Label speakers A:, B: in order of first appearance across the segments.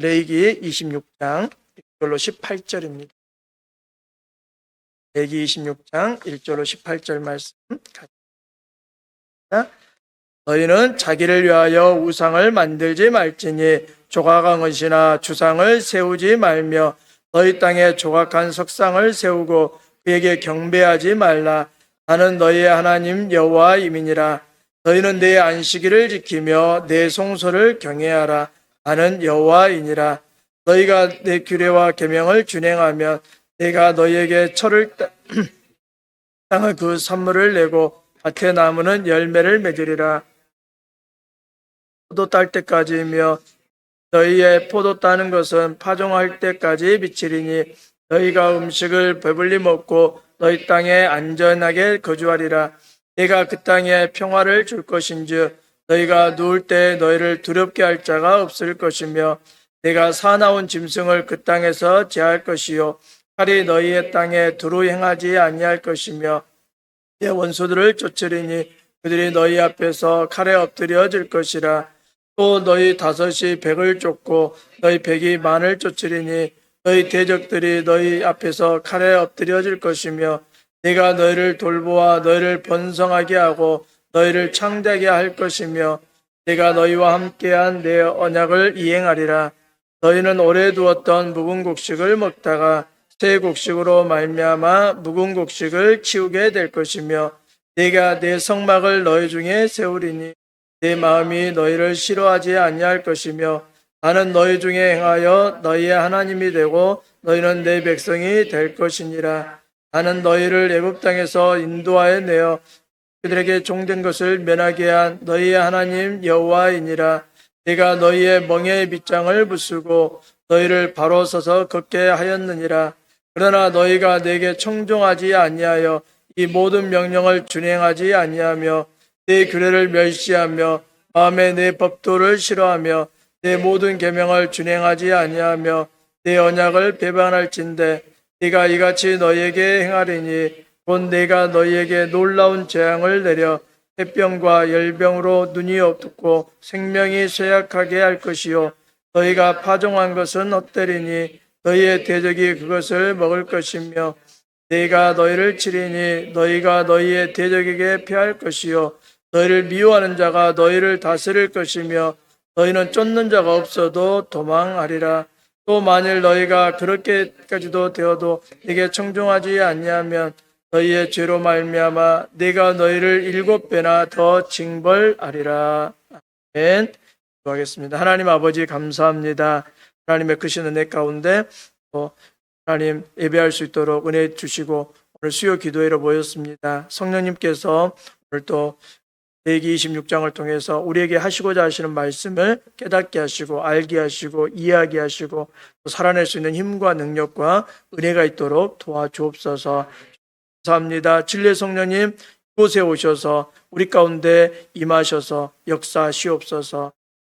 A: 레위기 26장 1절로 18절입니다. 레위기 26장 1절로 18절 말씀 같이. 너희는 자기를 위하여 우상을 만들지 말지니 조각한 것이나 주상을 세우지 말며 너희 땅에 조각한 석상을 세우고 그에게 경배하지 말라. 나는 너희의 하나님 여호와임이니라. 너희는 내 안식일을 지키며 내 성소를 경외하라. 나는 여호와이니라. 너희가 내 규례와 계명을 준행하면 내가 너희에게 철을 땅의 그 산물을 내고 밭의 나무는 열매를 맺으리라. 포도 딸 때까지이며 너희의 포도 따는 것은 파종할 때까지 미치리니 너희가 음식을 배불리 먹고 너희 땅에 안전하게 거주하리라. 내가 그 땅에 평화를 줄 것인즉 너희가 누울 때 너희를 두렵게 할 자가 없을 것이며 내가 사나운 짐승을 그 땅에서 제할 것이요 칼이 너희의 땅에 두루 행하지 아니할 것이며 내 원수들을 쫓으리니 그들이 너희 앞에서 칼에 엎드려질 것이라. 또 너희 다섯이 백을 쫓고 너희 백이 만을 쫓으리니 너희 대적들이 너희 앞에서 칼에 엎드려질 것이며 내가 너희를 돌보아 너희를 번성하게 하고 너희를 창대하게 할 것이며 내가 너희와 함께한 내 언약을 이행하리라. 너희는 오래 두었던 묵은 곡식을 먹다가 새 곡식으로 말미암아 묵은 곡식을 치우게 될 것이며 내가 내 성막을 너희 중에 세우리니 내 마음이 너희를 싫어하지 아니할 것이며 나는 너희 중에 행하여 너희의 하나님이 되고 너희는 내 백성이 될 것이니라. 나는 너희를 애굽 땅에서 인도하여 내어 그들에게 종된 것을 면하게 한 너희의 하나님 여호와이니라. 내가 너희의 멍에의 빗장을 부수고 너희를 바로 서서 걷게 하였느니라. 그러나 너희가 내게 청종하지 아니하여 이 모든 명령을 준행하지 아니하며 내 규례를 멸시하며 마음에 내 법도를 싫어하며 내 모든 계명을 준행하지 아니하며 내 언약을 배반할진대 네가 이같이 너희에게 행하리니 곧 내가 너희에게 놀라운 재앙을 내려 해병과 열병으로 눈이 어둡고 생명이 쇠약하게 할 것이요 너희가 파종한 것은 헛되리니 너희의 대적이 그것을 먹을 것이며 내가 너희를 치리니 너희가 너희의 대적에게 패할 것이요 너희를 미워하는 자가 너희를 다스릴 것이며 너희는 쫓는 자가 없어도 도망하리라. 또 만일 너희가 그렇게까지도 되어도 네게 청종하지 아니하면 너희의 죄로 말미암아 내가 너희를 7배나 더 징벌하리라. 아멘. 기도하겠습니다. 하나님 아버지 감사합니다. 하나님의 크신 은혜 가운데 하나님 예배할 수 있도록 은혜 주시고 오늘 수요 기도회로 모였습니다. 성령님께서 오늘 또 레위기 26장을 통해서 우리에게 하시고자 하시는 말씀을 깨닫게 하시고 알게 하시고 이해하게 하시고 또 살아낼 수 있는 힘과 능력과 은혜가 있도록 도와주옵소서. 감사합니다. 진리의 성령님 이곳에 오셔서 우리 가운데 임하셔서 역사하시옵소서.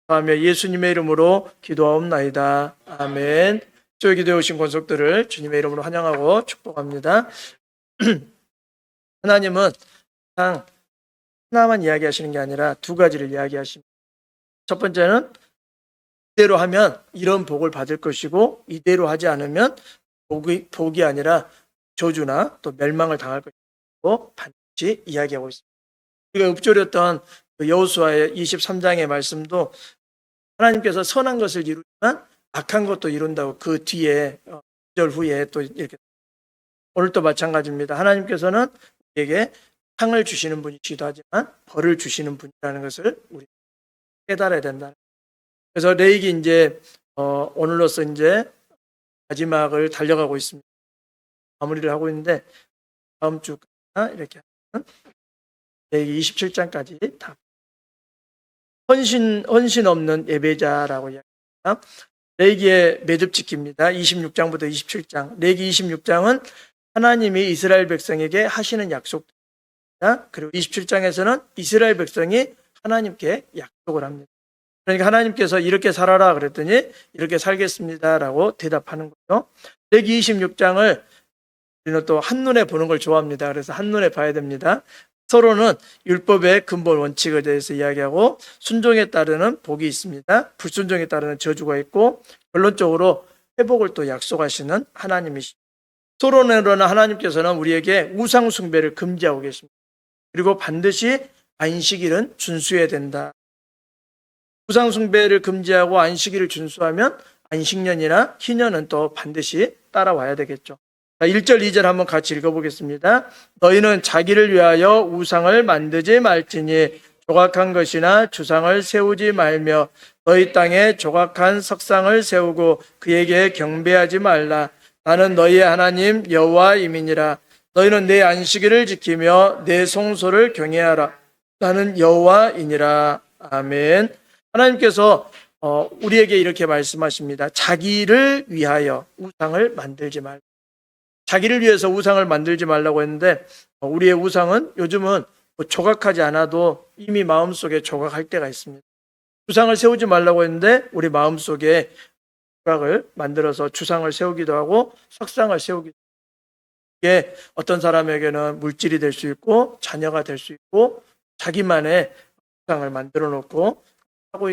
A: 하며 예수님의 이름으로 기도하옵나이다. 아멘. 저희 기도해 오신 권속들을 주님의 이름으로 환영하고 축복합니다. 하나님은 항상 하나만 이야기하시는 게 아니라 두 가지를 이야기하십니다. 첫 번째는 이대로 하면 이런 복을 받을 것이고 이대로 하지 않으면 복이 아니라 저주나 또 멸망을 당할 것이고 반드시 이야기하고 있습니다. 우리가 읊조렸던 여호수아의 23장의 말씀도 하나님께서 선한 것을 이루지만 악한 것도 이룬다고 그 뒤에 2절 후에 또 이렇게 오늘도 마찬가지입니다. 하나님께서는 우리에게 상을 주시는 분이시기도 하지만 벌을 주시는 분이라는 것을 우리 깨달아야 된다. 그래서 레위기 이제 오늘로서 이제 마지막을 달려가고 있습니다. 마무리를 하고 있는데 다음 주가 이렇게 하면 레위기 27장까지 다 헌신 없는 예배자라고 이야기합니다. 레위기의 매듭짓기입니다. 26장부터 27장. 레위기 26장은 하나님이 이스라엘 백성에게 하시는 약속. 그리고 27장에서는 이스라엘 백성이 하나님께 약속을 합니다. 그러니까 하나님께서 이렇게 살아라 그랬더니 이렇게 살겠습니다라고 대답하는 거죠. 레위기 26장을 우리는 또 한눈에 보는 걸 좋아합니다. 그래서 한눈에 봐야 됩니다. 서로는 율법의 근본 원칙에 대해서 이야기하고 순종에 따르는 복이 있습니다. 불순종에 따르는 저주가 있고 결론적으로 회복을 또 약속하시는 하나님이십니다. 서론으로는 하나님께서는 우리에게 우상 숭배를 금지하고 계십니다. 그리고 반드시 안식일은 준수해야 된다. 우상 숭배를 금지하고 안식일을 준수하면 안식년이나 희년은 또 반드시 따라와야 되겠죠. 1절, 2절 한번 같이 읽어보겠습니다. 너희는 자기를 위하여 우상을 만들지 말지니 조각한 것이나 주상을 세우지 말며 너희 땅에 조각한 석상을 세우고 그에게 경배하지 말라. 나는 너희의 하나님 여호와임이니라. 너희는 내 안식일을 지키며 내 성소를 경외하라. 나는 여호와이니라. 아멘. 하나님께서 우리에게 이렇게 말씀하십니다. 자기를 위하여 우상을 만들지 말라. 자기를 위해서 우상을 만들지 말라고 했는데 우리의 우상은 요즘은 조각하지 않아도 이미 마음속에 조각할 때가 있습니다. 주상을 세우지 말라고 했는데 우리 마음속에 조각을 만들어서 주상을 세우기도 하고 석상을 세우기도 하고, 이게 어떤 사람에게는 물질이 될 수 있고 자녀가 될 수 있고 자기만의 우상을 만들어 놓고 하고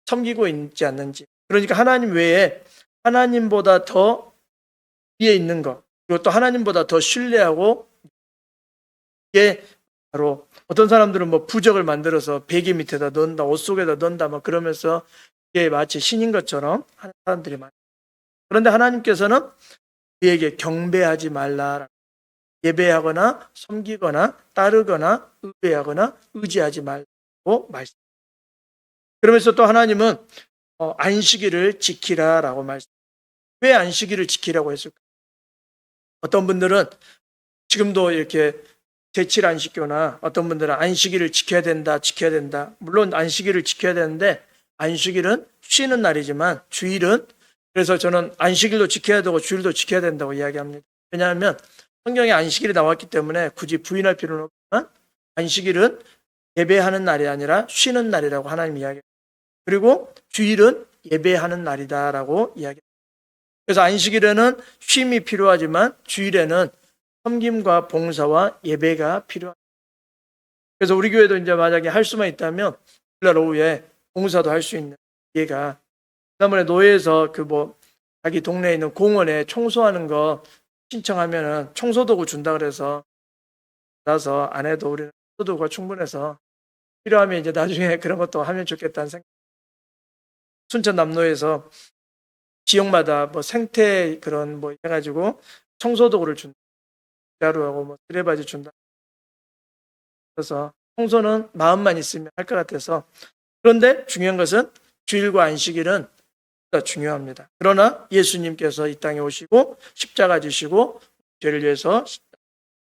A: 섬기고 있지 않는지. 그러니까 하나님 외에 하나님보다 더 위에 있는 것, 그리고 또 하나님보다 더 신뢰하고, 이게 바로 어떤 사람들은 뭐 부적을 만들어서 베개 밑에다 넣는다, 옷 속에다 넣는다, 뭐 그러면서 이게 마치 신인 것처럼 하는 사람들이 많아요. 그런데 하나님께서는 우리에게 경배하지 말라, 예배하거나 섬기거나 따르거나 의뢰하거나 의지하지 말라고 말씀. 그러면서 또 하나님은 안식일을 지키라라고 말씀. 왜 안식일을 지키라고 했을까? 어떤 분들은 지금도 이렇게 제7 안식교나 어떤 분들은 안식일을 지켜야 된다, 지켜야 된다. 물론 안식일을 지켜야 되는데 안식일은 쉬는 날이지만 주일은, 그래서 저는 안식일도 지켜야 되고 주일도 지켜야 된다고 이야기합니다. 왜냐하면 성경에 안식일이 나왔기 때문에 굳이 부인할 필요는 없지만 안식일은 예배하는 날이 아니라 쉬는 날이라고 하나님 이야기합니다. 그리고 주일은 예배하는 날이다라고 이야기합니다. 그래서 안식일에는 쉼이 필요하지만 주일에는 섬김과 봉사와 예배가 필요합니다. 그래서 우리 교회도 이제 만약에 할 수만 있다면 주일 오후에 봉사도 할 수 있는 기회가, 지난번에 노예에서 자기 동네에 있는 공원에 청소하는 거 신청하면은 청소도구 준다 그래서 나서 안 해도 우리는 청소도구가 충분해서 필요하면 이제 나중에 그런 것도 하면 좋겠다는 생각. 순천 남로에서 지역마다 생태 그런 해가지고 청소도구를 준다. 가루하고 쓰레바지 준다. 그래서 청소는 마음만 있으면 할 것 같아서. 그런데 중요한 것은 주일과 안식일은 중요합니다. 그러나 예수님께서 이 땅에 오시고 십자가 지시고 죄를 위해서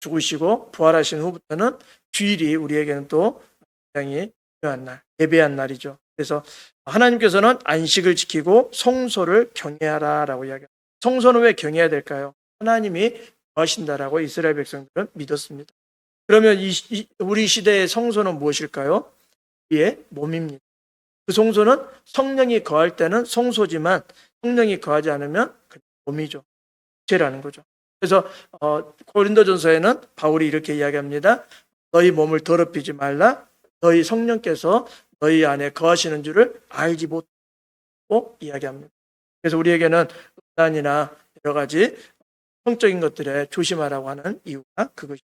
A: 죽으시고 부활하신 후부터는 주일이 우리에게는 또 굉장히 중요한 날, 예배한 날이죠. 그래서 하나님께서는 안식을 지키고 성소를 경외하라라고 이야기합니다. 성소는 왜 경외해야 될까요? 하나님이 하신다라고 이스라엘 백성들은 믿었습니다. 그러면 우리 시대의 성소는 무엇일까요? 우리의 몸입니다. 그 성소는 성령이 거할 때는 성소지만 성령이 거하지 않으면 몸이죠. 죄라는 거죠. 그래서 고린도전서에는 바울이 이렇게 이야기합니다. 너희 몸을 더럽히지 말라. 너희 성령께서 너희 안에 거하시는 줄을 알지 못하고 이야기합니다. 그래서 우리에게는 음란이나 여러 가지 성적인 것들에 조심하라고 하는 이유가 그것입니다.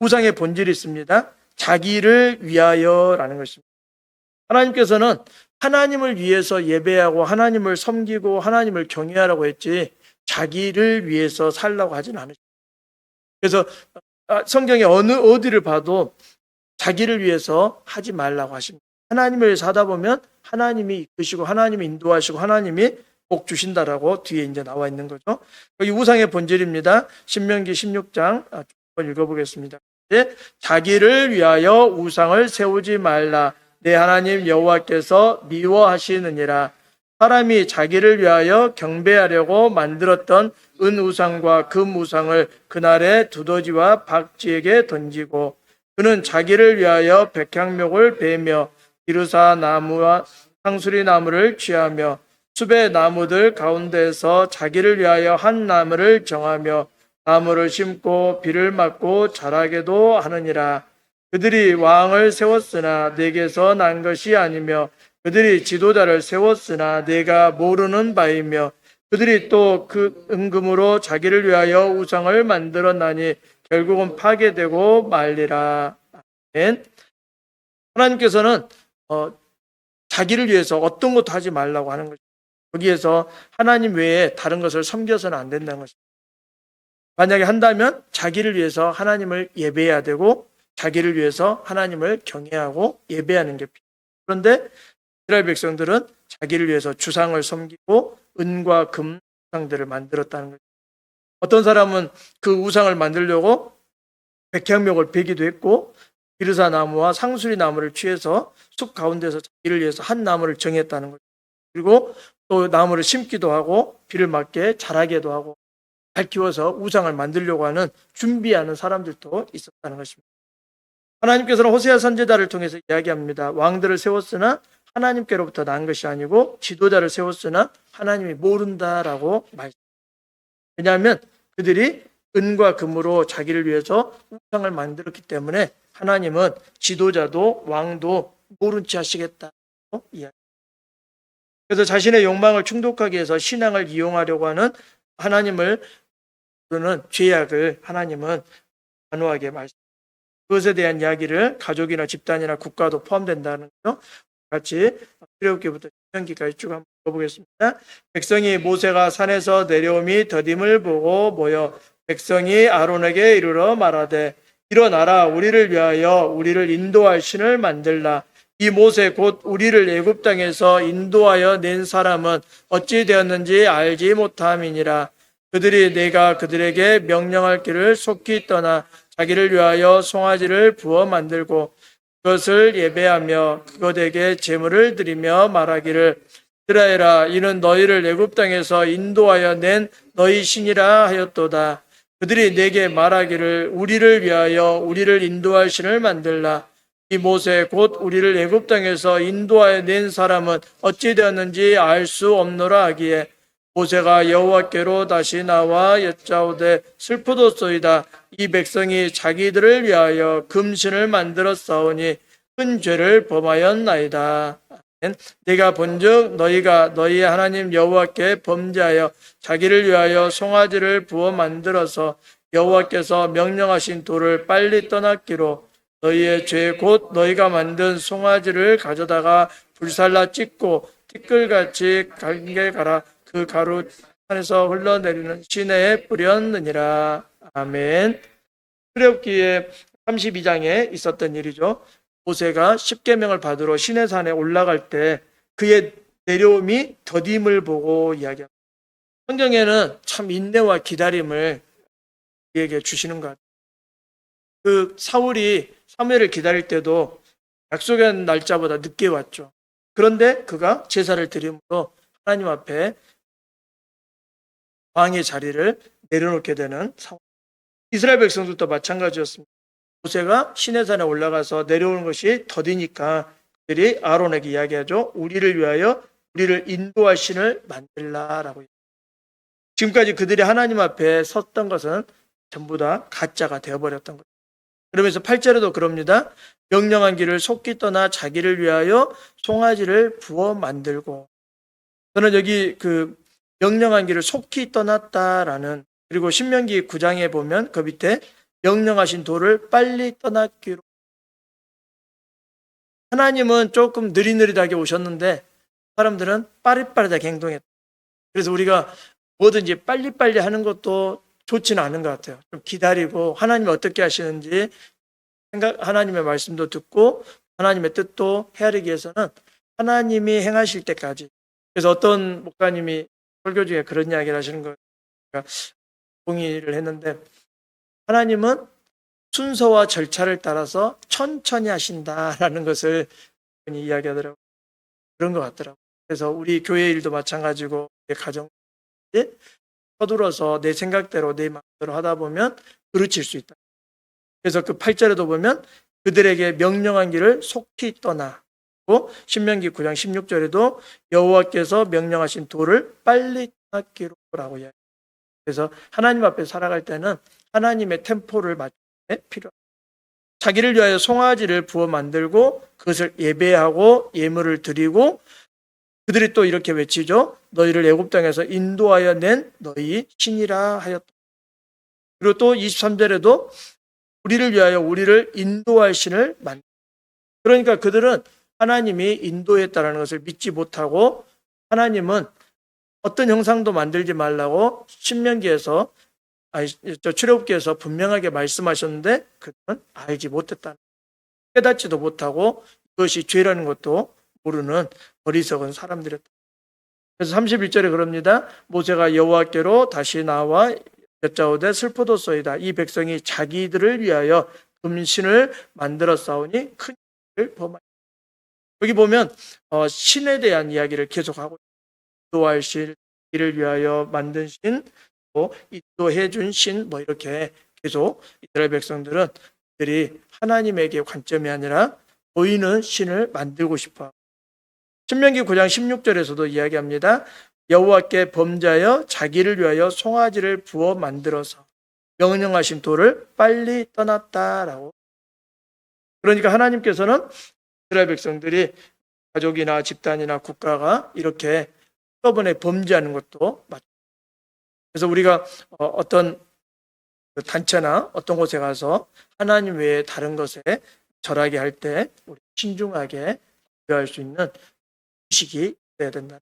A: 우상의 본질이 있습니다. 자기를 위하여라는 것입니다. 하나님께서는 하나님을 위해서 예배하고 하나님을 섬기고 하나님을 경외하라고 했지 자기를 위해서 살라고 하진 않으십니다. 그래서 성경에 어디를 봐도 자기를 위해서 하지 말라고 하십니다. 하나님을 위해서 하다 보면 하나님이 이끄시고 하나님이 인도하시고 하나님이 복 주신다라고 뒤에 이제 나와 있는 거죠. 여기 우상의 본질입니다. 신명기 16장 한번 읽어보겠습니다. 자기를 위하여 우상을 세우지 말라. 내 하나님 여호와께서 미워하시느니라. 사람이 자기를 위하여 경배하려고 만들었던 은우상과 금우상을 그날에 두더지와 박쥐에게 던지고 그는 자기를 위하여 백향목을 베며 기르사 나무와 상수리 나무를 취하며 숲의 나무들 가운데서 자기를 위하여 한 나무를 정하며 나무를 심고 비를 맞고 자라게도 하느니라. 그들이 왕을 세웠으나 내게서 난 것이 아니며 그들이 지도자를 세웠으나 내가 모르는 바이며 그들이 또 그 은금으로 자기를 위하여 우상을 만들었나니 결국은 파괴되고 말리라. 아멘. 하나님께서는 자기를 위해서 어떤 것도 하지 말라고 하는 것입니다. 거기에서 하나님 외에 다른 것을 섬겨서는 안 된다는 것입니다. 만약에 한다면 자기를 위해서 하나님을 예배해야 되고 자기를 위해서 하나님을 경외하고 예배하는 게 필요해요. 그런데 이스라엘 백성들은 자기를 위해서 주상을 섬기고 은과 금 우상들을 만들었다는 거죠. 어떤 사람은 그 우상을 만들려고 백향목을 베기도 했고 비르사 나무와 상수리 나무를 취해서 숲 가운데서 자기를 위해서 한 나무를 정했다는 거죠. 그리고 또 나무를 심기도 하고 비를 맞게 자라게도 하고 잘 키워서 우상을 만들려고 하는 준비하는 사람들도 있었다는 것입니다. 하나님께서는 호세아 선지자를 통해서 이야기합니다. 왕들을 세웠으나 하나님께로부터 난 것이 아니고 지도자를 세웠으나 하나님이 모른다라고 말씀합니다. 왜냐하면 그들이 은과 금으로 자기를 위해서 우상을 만들었기 때문에 하나님은 지도자도 왕도 모른 채 하시겠다고 이야기합니다. 그래서 자신의 욕망을 충족하기 위해서 신앙을 이용하려고 하는 하나님을 부르는 죄악을 하나님은 단호하게 말씀합니다. 그것에 대한 이야기를 가족이나 집단이나 국가도 포함된다는 거죠. 같이 출애굽기부터 신명기까지 쭉 한번 읽어보겠습니다. 백성이 모세가 산에서 내려오미 더딤을 보고 모여 백성이 아론에게 이르러 말하되 일어나라 우리를 위하여 우리를 인도할 신을 만들라. 이 모세 곧 우리를 애굽 땅에서 인도하여 낸 사람은 어찌 되었는지 알지 못함이니라. 그들이 내가 그들에게 명령할 길을 속히 떠나 자기를 위하여 송아지를 부어 만들고 그것을 예배하며 그것에게 제물을 드리며 말하기를 이스라엘아 이는 너희를 애굽 땅에서 인도하여 낸 너희 신이라 하였도다. 그들이 내게 말하기를 우리를 위하여 우리를 인도할 신을 만들라. 이 모세 곧 우리를 애굽 땅에서 인도하여 낸 사람은 어찌 되었는지 알 수 없노라 하기에 모세가 여호와께로 다시 나와 여짜오되 슬프도소이다. 이 백성이 자기들을 위하여 금신을 만들어 싸우니 큰 죄를 범하였나이다. 내가 본즉 너희가 너희 하나님 여호와께 범죄하여 자기를 위하여 송아지를 부어 만들어서 여호와께서 명령하신 돌을 빨리 떠났기로 너희의 죄 곧 너희가 만든 송아지를 가져다가 불살라 찢고 티끌같이 갈게 갈아 그 가루 산에서 흘러내리는 시내에 뿌렸느니라. 아멘. 출애굽기의 32장에 있었던 일이죠. 모세가 십계명을 받으러 시내산에 올라갈 때 그의 내려옴이 더딤을 보고 이야기합니다. 성경에는 참 인내와 기다림을 그에게 주시는 것 같아요. 그 사울이 사무엘을 기다릴 때도 약속의 날짜보다 늦게 왔죠. 그런데 그가 제사를 드림으로 하나님 앞에 왕의 자리를 내려놓게 되는 상황. 이스라엘 백성들도 마찬가지였습니다. 모세가 시내산에 올라가서 내려오는 것이 더디니까 그들이 아론에게 이야기하죠. 우리를 위하여 우리를 인도할 신을 만들라라고. 지금까지 그들이 하나님 앞에 섰던 것은 전부 다 가짜가 되어버렸던 거죠. 그러면서 8절에도 그럽니다. 명령한 길을 속히 떠나 자기를 위하여 송아지를 부어 만들고. 저는 여기 그 명령한 길을 속히 떠났다라는, 그리고 신명기 9장에 보면 그 밑에 명령하신 도를 빨리 떠났기로. 하나님은 조금 느릿느릿하게 오셨는데 사람들은 빠릿빠릿하게 행동했다. 그래서 우리가 뭐든지 빨리빨리 하는 것도 좋지는 않은 것 같아요. 좀 기다리고 하나님이 어떻게 하시는지 하나님의 말씀도 듣고 하나님의 뜻도 헤아리기 위해서는 하나님이 행하실 때까지. 그래서 어떤 목사님이 설교 중에 그런 이야기를 하시는 거 제가 동의를 했는데, 하나님은 순서와 절차를 따라서 천천히 하신다라는 것을 이야기하더라고요. 그런 것 같더라고요. 그래서 우리 교회 일도 마찬가지고 내 가정 서둘러서 내 생각대로 내 마음대로 하다 보면 그르칠 수 있다. 그래서 그 8절에도 보면 그들에게 명령한 길을 속히 떠나, 신명기 9장 16절에도 여호와께서 명령하신 도를 빨리 떠났기로라고 이야기해요. 그래서 하나님 앞에 살아갈 때는 하나님의 템포를 맞추는 게 필요합니다. 자기를 위하여 송아지를 부어 만들고 그것을 예배하고 예물을 드리고 그들이 또 이렇게 외치죠. 너희를 애굽 땅에서 인도하여 낸 너희 신이라 하였다. 그리고 또 23절에도 우리를 위하여 우리를 인도할 신을 만들. 그러니까 그들은 하나님이 인도했다는 것을 믿지 못하고 하나님은 어떤 형상도 만들지 말라고 신명기에서 출애굽기에서 분명하게 말씀하셨는데 그들은 알지 못했다. 깨닫지도 못하고 그것이 죄라는 것도 모르는 어리석은 사람들이었다. 그래서 31절에 그럽니다. 모세가 여호와께로 다시 나와 여짜오되 슬프도소이다. 이 백성이 자기들을 위하여 금신을 만들어 싸우니 큰 일을 범하였다. 여기 보면 신에 대한 이야기를 계속하고 인도할 신, 이를 위하여 만든 신, 또 인도해 준 신, 뭐 이렇게 계속 이스라엘 백성들은 그들이 하나님에게 관점이 아니라 보이는 신을 만들고 싶어. 신명기 9장 16절에서도 이야기합니다. 여호와께 범죄하여 자기를 위하여 송아지를 부어 만들어서 명령하신 도를 빨리 떠났다라고. 그러니까 하나님께서는 이스라엘 백성들이 가족이나 집단이나 국가가 이렇게 한꺼번에 범죄하는 것도 맞죠. 그래서 우리가 어떤 단체나 어떤 곳에 가서 하나님 외에 다른 것에 절하게 할 때 우리 신중하게 구별할 수 있는 의식이 있어야 된다.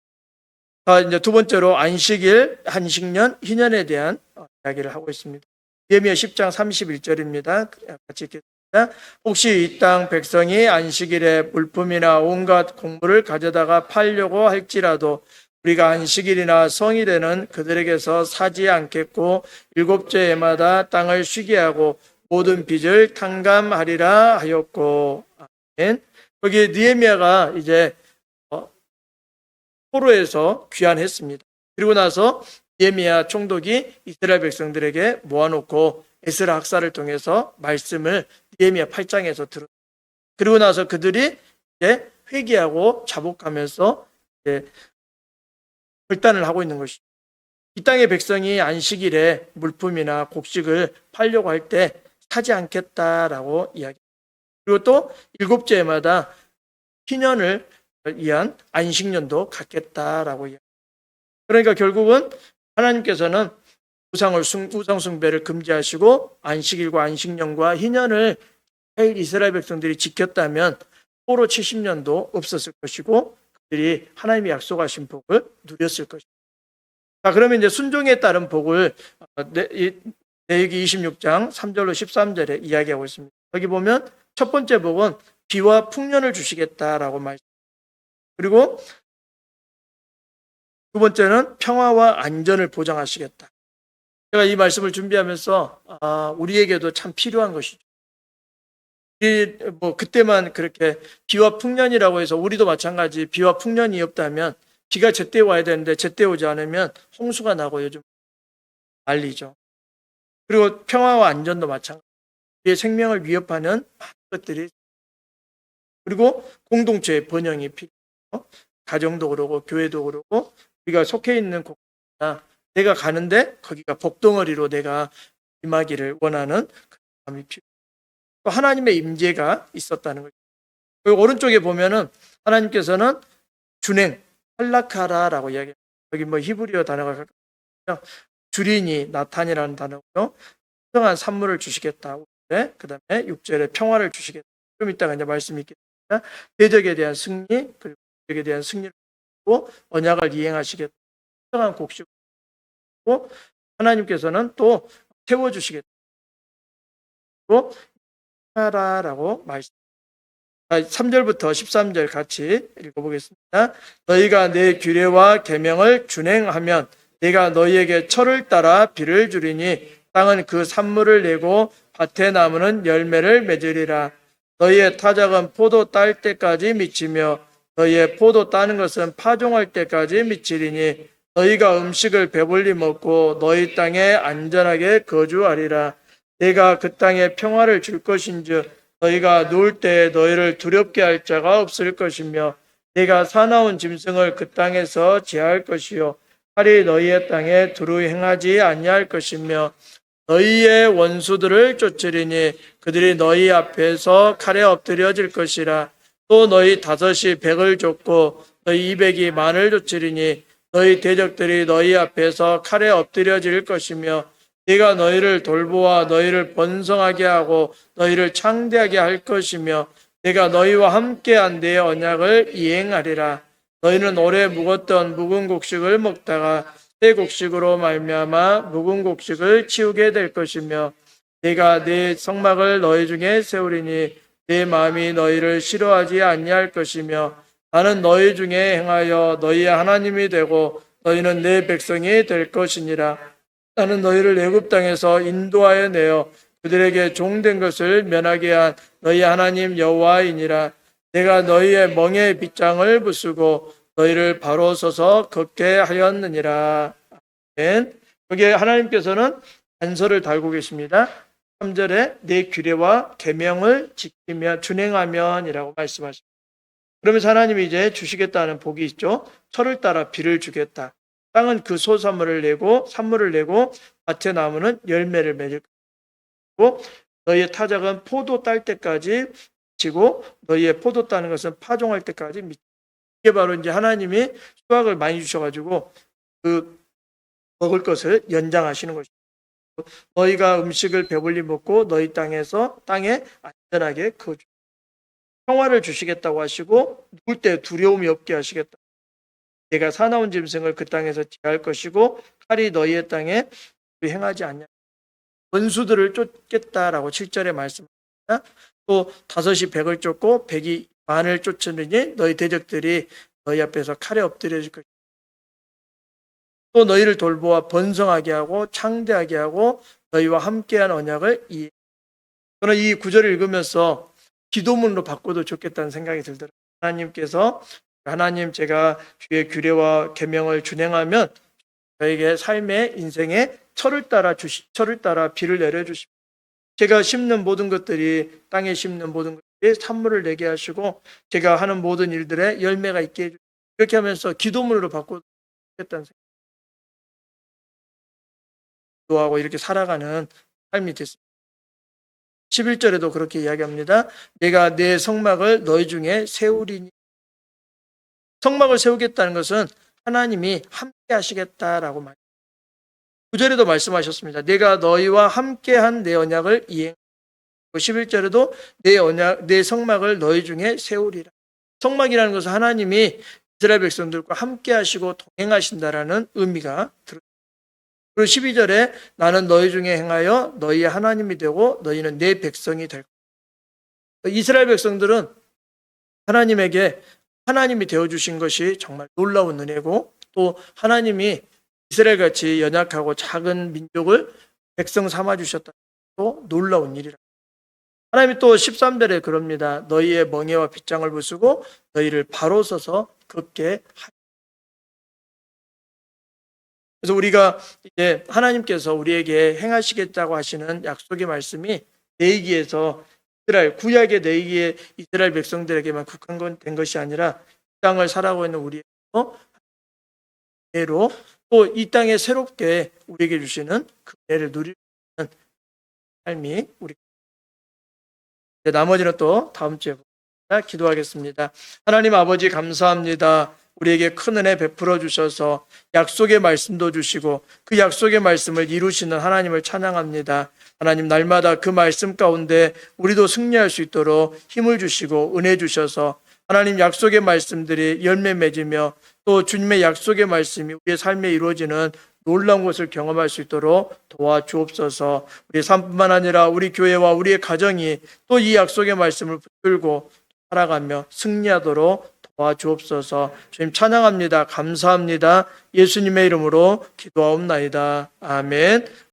A: 이제 두 번째로 안식일, 한식년, 희년에 대한 이야기를 하고 있습니다. 예레미야 10장 31절입니다. 같이 읽겠습니다. 혹시 이 땅 백성이 안식일에 물품이나 온갖 곡물을 가져다가 팔려고 할지라도 우리가 안식일이나 성일에는 그들에게서 사지 않겠고 일곱째 해마다 땅을 쉬게 하고 모든 빚을 탕감하리라 하였고. 아멘. 거기 느헤미야가 이제 포로에서 귀환했습니다. 그리고 나서 느헤미야 총독이 이스라엘 백성들에게 모아놓고 에스라 학사를 통해서 말씀을 느헤미야 8장에서 들었습니다. 그리고 나서 그들이 이제 회개하고 자복하면서 이제 결단을 하고 있는 것이죠. 이 땅의 백성이 안식일에 물품이나 곡식을 팔려고 할 때 사지 않겠다라고 이야기합니다. 그리고 또 일곱째 해마다 희년을 위한 안식년도 갖겠다라고 이야기합니다. 그러니까 결국은 하나님께서는 우상 숭배를 금지하시고 안식일과 안식년과 희년을 이스라엘 백성들이 지켰다면 포로 70년도 없었을 것이고 그들이 하나님이 약속하신 복을 누렸을 것입니다. 자, 그러면 이제 순종에 따른 복을 레위기 26장 3절로 13절에 이야기하고 있습니다. 여기 보면 첫 번째 복은 비와 풍년을 주시겠다라고 말씀. 그리고 두 번째는 평화와 안전을 보장하시겠다. 제가 이 말씀을 준비하면서 우리에게도 참 필요한 것이죠. 그때만 그렇게 비와 풍년이라고 해서 우리도 마찬가지 비와 풍년이 없다면 비가 제때 와야 되는데 제때 오지 않으면 홍수가 나고 요즘 난리죠. 그리고 평화와 안전도 마찬가지. 우리의 생명을 위협하는 많은 것들이 그리고 공동체의 번영이 필요해요. 가정도 그러고 교회도 그러고 우리가 속해 있는 곳이나 내가 가는데 거기가 복덩어리로 내가 임하기를 원하는 그 마음이 필요해요. 또 하나님의 임재가 있었다는 거죠. 그리고 오른쪽에 보면은 하나님께서는 준행, 할라카라라고 이야기해요. 여기 히브리어 단어가 주린이 나탄이라는 단어고요. 풍성한 산물을 주시겠다. 그 다음에 6절에 평화를 주시겠다. 좀 이따가 이제 말씀이 있겠습니다. 대적에 대한 승리, 그리고 대적에 대한 승리를 주고 언약을 이행하시겠다. 풍성한 곡식을 주시고 하나님께서는 또 채워주시겠다. 그리고 라고 말씀. 3절부터 13절 같이 읽어보겠습니다. 너희가 내 규례와 계명을 준행하면 내가 너희에게 철을 따라 비를 주리니 땅은 그 산물을 내고 밭의 나무는 열매를 맺으리라. 너희의 타작은 포도 딸 때까지 미치며 너희의 포도 따는 것은 파종할 때까지 미치리니 너희가 음식을 배불리 먹고 너희 땅에 안전하게 거주하리라. 내가 그 땅에 평화를 줄 것인즉 너희가 누울 때에 너희를 두렵게 할 자가 없을 것이며 내가 사나운 짐승을 그 땅에서 제할 것이요 칼이 너희의 땅에 두루 행하지 아니할 것이며 너희의 원수들을 쫓으리니 그들이 너희 앞에서 칼에 엎드려질 것이라. 또 너희 다섯이 백을 쫓고 너희 이백이 만을 쫓으리니 너희 대적들이 너희 앞에서 칼에 엎드려질 것이며 네가 너희를 돌보아 너희를 번성하게 하고 너희를 창대하게 할 것이며 내가 너희와 함께한 내 언약을 이행하리라. 너희는 오래 묵었던 묵은 곡식을 먹다가 새 곡식으로 말미암아 묵은 곡식을 치우게 될 것이며 내가 내 성막을 너희 중에 세우리니 내 마음이 너희를 싫어하지 아니할 것이며 나는 너희 중에 행하여 너희의 하나님이 되고 너희는 내 백성이 될 것이니라. 나는 너희를 애굽 땅에서 인도하여 내어 그들에게 종된 것을 면하게 한 너희 하나님 여호와이니라. 내가 너희의 멍에 빗장을 부수고 너희를 바로 서서 걷게 하였느니라. 아멘. 여기에 하나님께서는 단서를 달고 계십니다. 3절에 내 규례와 계명을 지키며 준행하면이라고 말씀하십니다. 그러면서 하나님이 이제 주시겠다는 복이 있죠. 철을 따라 비를 주겠다. 땅은 그 소산물을 내고 산물을 내고 밭의 나무는 열매를 맺을 것이고 너희의 타작은 포도 딸 때까지 미치고 너희의 포도 따는 것은 파종할 때까지 미치고. 이게 바로 이제 하나님이 수확을 많이 주셔가지고 그 먹을 것을 연장하시는 것입니다. 너희가 음식을 배불리 먹고 너희 땅에 안전하게 거주. 평화를 주시겠다고 하시고 누굴 때 두려움이 없게 하시겠다. 내가 사나운 짐승을 그 땅에서 제할 것이고 칼이 너희의 땅에 행하지 않냐. 원수들을 쫓겠다라고 7절에 말씀합니다. 또 다섯이 백을 쫓고 백이 만을 쫓으니 너희 대적들이 너희 앞에서 칼에 엎드려질 것이다. 또 너희를 돌보아 번성하게 하고 창대하게 하고 너희와 함께한 언약을 이해. 저는 이 구절을 읽으면서 기도문으로 바꿔도 좋겠다는 생각이 들더라고요. 하나님 제가 주의 규례와 계명을 준행하면 저에게 삶의 인생에 철을 따라 비를 내려 주시고 제가 심는 모든 것들이 땅에 심는 모든 것들이 산물을 내게 하시고 제가 하는 모든 일들에 열매가 있게 해주시고 이렇게 하면서 기도문으로 바꿔도 좋겠다는 생각. 기도하고 이렇게 살아가는 삶이 됐습니다. 11절에도 그렇게 이야기합니다. 내가 내 성막을 너희 중에 세우리니. 성막을 세우겠다는 것은 하나님이 함께 하시겠다라고 말합니다. 9절에도 말씀하셨습니다. 내가 너희와 함께한 내 언약을 이행. 11절에도 내 성막을 너희 중에 세우리라. 성막이라는 것은 하나님이 이스라엘 백성들과 함께 하시고 동행하신다라는 의미가 들어있습니다. 그리고 12절에 나는 너희 중에 행하여 너희의 하나님이 되고 너희는 내 백성이 될 것이다. 이스라엘 백성들은 하나님에게 하나님이 되어주신 것이 정말 놀라운 은혜고 또 하나님이 이스라엘같이 연약하고 작은 민족을 백성 삼아주셨다는 것도 놀라운 일이라. 하나님이 또 13절에 그럽니다. 너희의 멍에와 빗장을 부수고 너희를 바로 서서 걷게 하리라. 그래서 우리가 이제 하나님께서 우리에게 행하시겠다고 하시는 약속의 말씀이 레위기에서 구약의 레위기의 이스라엘 백성들에게만 국한된 것이 아니라 이 땅을 살아가고 있는 우리에게도 은혜로 또 이 땅에 새롭게 우리에게 주시는 그 은혜를 누리는 삶이 우리. 나머지는 또 다음 주에 기도하겠습니다. 하나님 아버지 감사합니다. 우리에게 큰 은혜 베풀어 주셔서 약속의 말씀도 주시고 그 약속의 말씀을 이루시는 하나님을 찬양합니다. 하나님 날마다 그 말씀 가운데 우리도 승리할 수 있도록 힘을 주시고 은혜 주셔서 하나님 약속의 말씀들이 열매 맺으며 또 주님의 약속의 말씀이 우리의 삶에 이루어지는 놀라운 것을 경험할 수 있도록 도와주옵소서. 우리의 삶뿐만 아니라 우리 교회와 우리의 가정이 또 이 약속의 말씀을 붙들고 살아가며 승리하도록 도와주옵소서. 주님 찬양합니다. 감사합니다. 예수님의 이름으로 기도하옵나이다. 아멘.